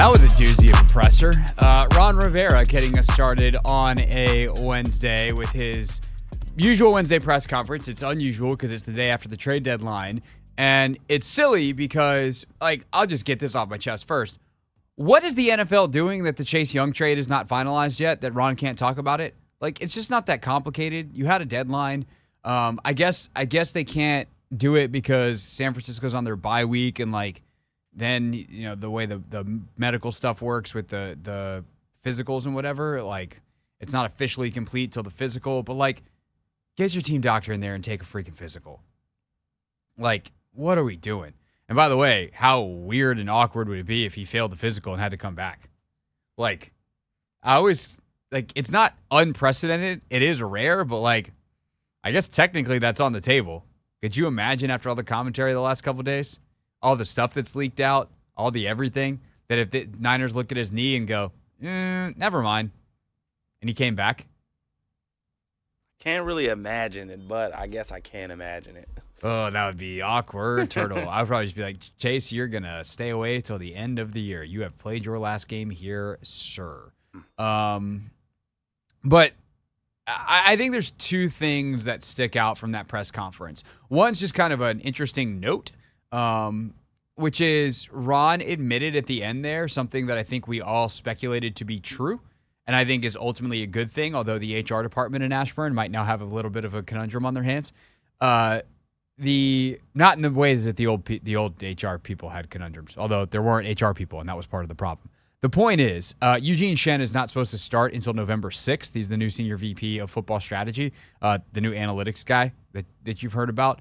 That was a doozy of a presser. Ron Rivera getting us started on a Wednesday with his usual Wednesday press conference. It's unusual because it's the day after the trade deadline. And it's silly because, I'll just get this off my chest first. What is the NFL doing that the Chase Young trade is not finalized yet, that Ron can't talk about it? It's just not that complicated. You had a deadline. I guess they can't do it because San Francisco's on their bye week and, then, the way the medical stuff works with the physicals and whatever, it's not officially complete till the physical, but, get your team doctor in there and take a freaking physical. What are we doing? And by the way, how weird and awkward would it be if he failed the physical and had to come back? I always, it's not unprecedented. It is rare, but, I guess technically that's on the table. Could you imagine after all the commentary the last couple of days? All the stuff that's leaked out, all the everything, that if the Niners look at his knee and go, never mind, and he came back? Can't really imagine it, but I guess I can imagine it. Oh, that would be awkward, Turtle. I would probably just be like, Chase, you're going to stay away till the end of the year. You have played your last game here, sir. But I think there's two things that stick out from that press conference. One's just kind of an interesting note, which is Ron admitted at the end there something that I think we all speculated to be true, and I think is ultimately a good thing, although the HR department in Ashburn might now have a little bit of a conundrum on their hands. Not in the ways that the old HR people had conundrums, although there weren't HR people, and that was part of the problem. The point is, Eugene Shen is not supposed to start until November 6th. He's the new senior VP of football strategy, the new analytics guy that you've heard about.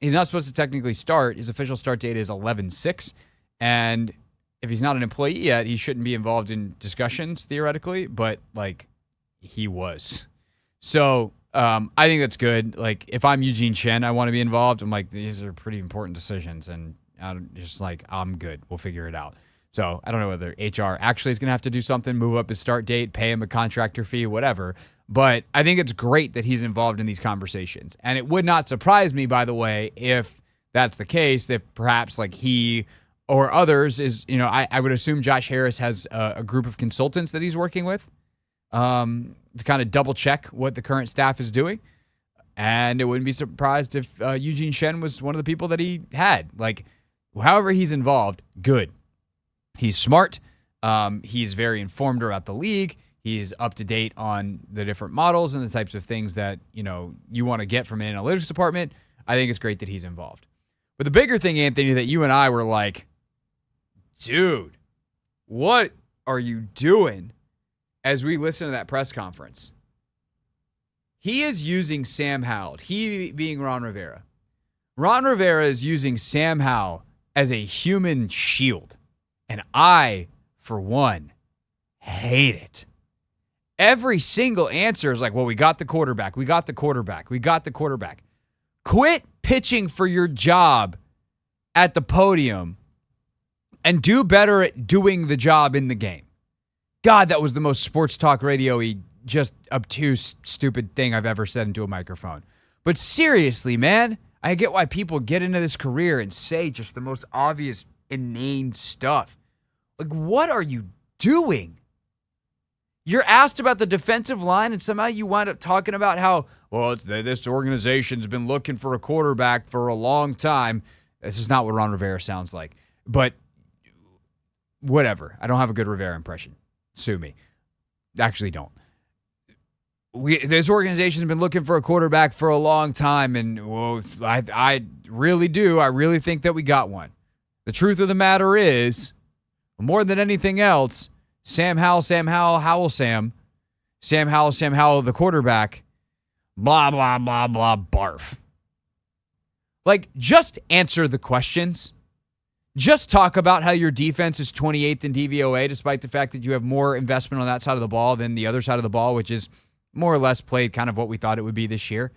He's not supposed to technically start. His official start date is 11/6, and if he's not an employee yet, he shouldn't be involved in discussions, theoretically, but, he was. So I think that's good. If I'm Eugene Shen, I want to be involved. I'm these are pretty important decisions, and I'm just I'm good. We'll figure it out. So I don't know whether HR actually is going to have to do something, move up his start date, pay him a contractor fee, whatever. But I think it's great that he's involved in these conversations. And it would not surprise me, by the way, if that's the case, that perhaps he or others is, I would assume Josh Harris has a group of consultants that he's working with to kind of double check what the current staff is doing. And it wouldn't be surprised if Eugene Shen was one of the people that he had. However he's involved, good. He's smart. He's very informed about the league. He's up to date on the different models and the types of things that, you want to get from an analytics department. I think it's great that he's involved. But the bigger thing, Anthony, that you and I were like, dude, what are you doing as we listen to that press conference? He is using Sam Howell, he being Ron Rivera. Ron Rivera is using Sam Howell as a human shield. And I, for one, hate it. Every single answer is we got the quarterback. We got the quarterback. We got the quarterback. Quit pitching for your job at the podium and do better at doing the job in the game. God, that was the most sports talk radio-y, just obtuse, stupid thing I've ever said into a microphone. But seriously, man, I get why people get into this career and say just the most obvious, inane stuff. What are you doing? You're asked about the defensive line, and somehow you wind up talking about how, this organization's been looking for a quarterback for a long time. This is not what Ron Rivera sounds like. But whatever. I don't have a good Rivera impression. Sue me. Actually don't. This organization's been looking for a quarterback for a long time, and I really do. I really think that we got one. The truth of the matter is, more than anything else, Sam Howell, Sam, the quarterback, blah, blah, blah, blah, barf. Just answer the questions. Just talk about how your defense is 28th in DVOA, despite the fact that you have more investment on that side of the ball than the other side of the ball, which is more or less played kind of what we thought it would be this year.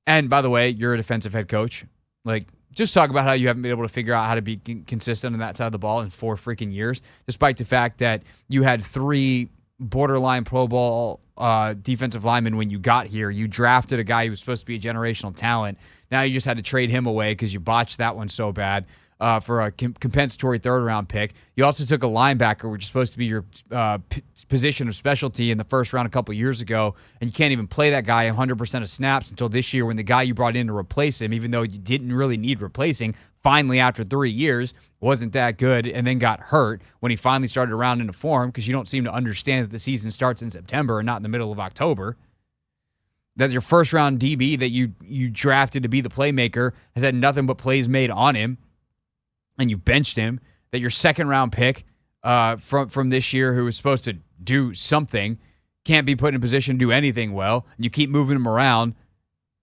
And by the way, you're a defensive head coach. Just talk about how you haven't been able to figure out how to be consistent on that side of the ball in 4 freaking years, despite the fact that you had 3 borderline Pro Bowl defensive linemen when you got here. You drafted a guy who was supposed to be a generational talent. Now you just had to trade him away because you botched that one so bad. for a compensatory third-round pick. You also took a linebacker, which is supposed to be your position of specialty in the first round a couple years ago, and you can't even play that guy 100% of snaps until this year when the guy you brought in to replace him, even though you didn't really need replacing, finally after 3 years, wasn't that good and then got hurt when he finally started to round into form because you don't seem to understand that the season starts in September and not in the middle of October. That your first-round DB that you drafted to be the playmaker has had nothing but plays made on him, and you benched him. That your second-round pick from this year, who was supposed to do something, can't be put in a position to do anything well, and you keep moving him around.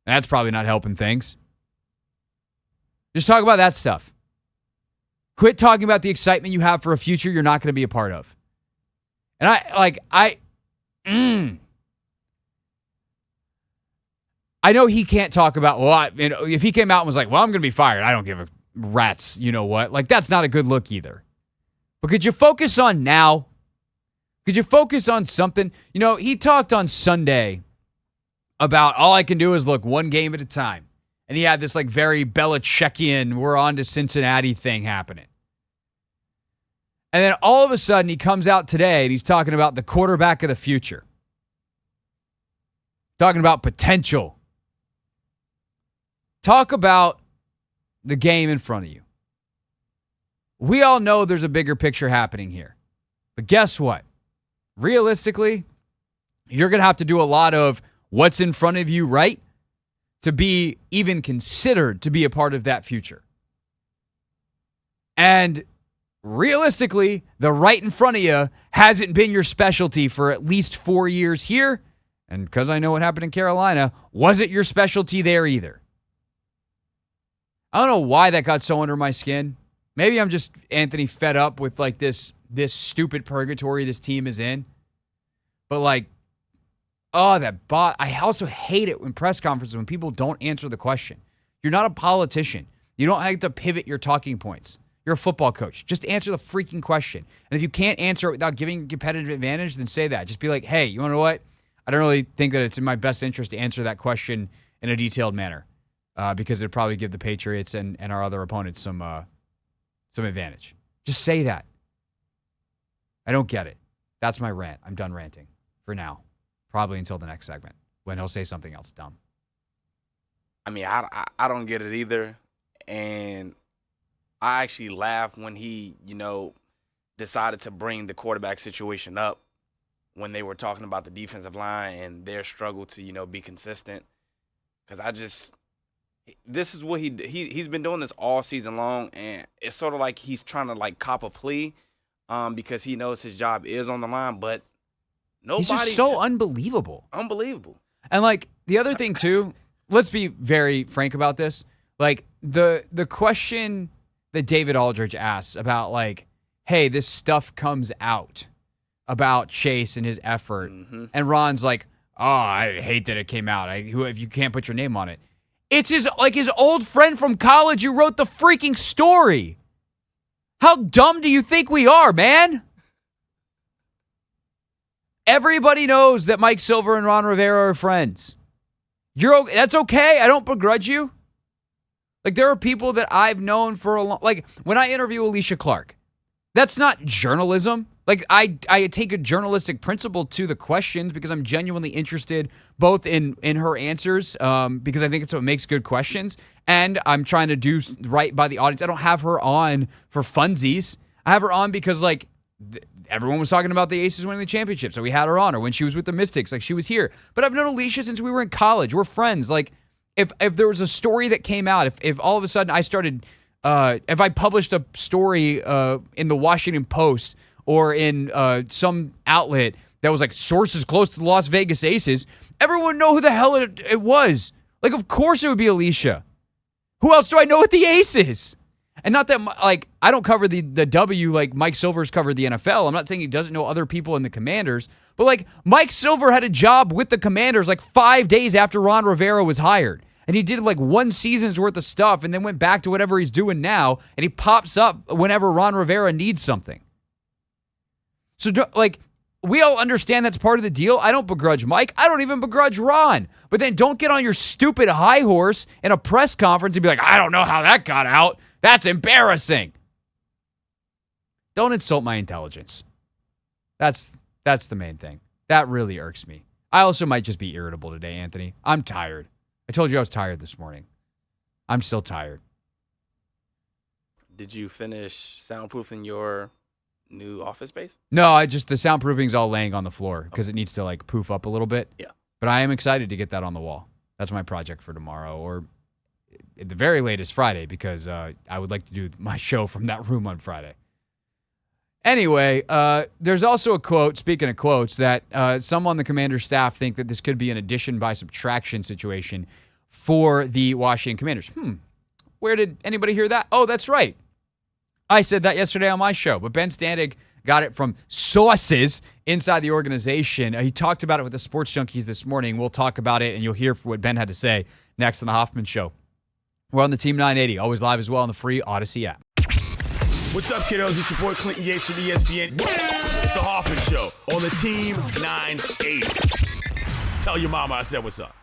That's probably not helping things. Just talk about that stuff. Quit talking about the excitement you have for a future you're not going to be a part of. And I know he can't talk about, if he came out and was like, well, I'm going to be fired, I don't give a rat's, you know what? Like, that's not a good look either. But could you focus on now? Could you focus on something? You know, he talked on Sunday about all I can do is look one game at a time. And he had this like very Belichickian, we're on to Cincinnati thing happening. And then all of a sudden he comes out today and he's talking about the quarterback of the future. Talking about potential. Talk about the game in front of you. We all know there's a bigger picture happening here. But guess what? Realistically, you're going to have to do a lot of what's in front of you, right? To be even considered to be a part of that future. And realistically, the right in front of you hasn't been your specialty for at least 4 years here. And because I know what happened in Carolina, wasn't your specialty there either. I don't know why that got so under my skin. Maybe I'm just, Anthony, fed up with like this stupid purgatory this team is in. But like, I also hate it when press conferences when people don't answer the question. You're not a politician. You don't have to pivot your talking points. You're a football coach. Just answer the freaking question. And if you can't answer it without giving a competitive advantage, then say that. Just be like, hey, you know what? I don't really think that it's in my best interest to answer that question in a detailed manner because it'd probably give the Patriots and our other opponents some advantage. Just say that. I don't get it. That's my rant. I'm done ranting for now. Probably until the next segment when he'll say something else dumb. I mean, I don't get it either. And I actually laughed when he, decided to bring the quarterback situation up when they were talking about the defensive line and their struggle to, be consistent. Because this is what he's been doing this all season long, and it's sort of like he's trying to, like, cop a plea because he knows his job is on the line, but nobody. He's just so unbelievable. Unbelievable. And, like, the other thing, too, let's be very frank about this. Like, the question that David Aldridge asks about, like, hey, this stuff comes out about Chase and his effort. Mm-hmm. And Ron's like, oh, I hate that it came out. If you can't put your name on it. It's his old friend from college who wrote the freaking story. How dumb do you think we are, man? Everybody knows that Mike Silver and Ron Rivera are friends. That's okay. I don't begrudge you. Like, there are people that I've known for a long... Like, when I interview Alicia Clark, that's not journalism. Like, I take a journalistic principle to the questions because I'm genuinely interested both in her answers because I think it's what makes good questions, and I'm trying to do right by the audience. I don't have her on for funsies. I have her on because, like, everyone was talking about the Aces winning the championship, so we had her on. Or when she was with the Mystics, like, she was here. But I've known Alicia since we were in college. We're friends. Like, if there was a story that came out, if all of a sudden I started, if I published a story in the Washington Post or in some outlet that was like sources close to the Las Vegas Aces, everyone would know who the hell it was. Like, of course it would be Alicia. Who else do I know with the Aces? And not that, like, I don't cover the W like Mike Silver's covered the NFL. I'm not saying he doesn't know other people in the Commanders. But, like, Mike Silver had a job with the Commanders like 5 days after Ron Rivera was hired. And he did like one season's worth of stuff and then went back to whatever he's doing now. And he pops up whenever Ron Rivera needs something. So, like, we all understand that's part of the deal. I don't begrudge Mike. I don't even begrudge Ron. But then don't get on your stupid high horse in a press conference and be like, I don't know how that got out. That's embarrassing. Don't insult my intelligence. That's the main thing. That really irks me. I also might just be irritable today, Anthony. I'm tired. I told you I was tired this morning. I'm still tired. Did you finish soundproofing your new office space? No, the soundproofing's all laying on the floor because it needs to like poof up a little bit. Yeah. But I am excited to get that on the wall. That's my project for tomorrow, or at the very latest Friday, because I would like to do my show from that room on Friday. Anyway, there's also a quote, speaking of quotes, that some on the Commander's staff think that this could be an addition by subtraction situation for the Washington Commanders. Where did anybody hear that? Oh, that's right. I said that yesterday on my show, but Ben Standig got it from sources inside the organization. He talked about it with the Sports Junkies this morning. We'll talk about it, and you'll hear what Ben had to say next on the Hoffman Show. We're on the Team 980, always live as well on the free Odyssey app. What's up, kiddos? It's your boy Clinton Yates from ESPN. It's the Hoffman Show on the Team 980. Tell your mama I said what's up.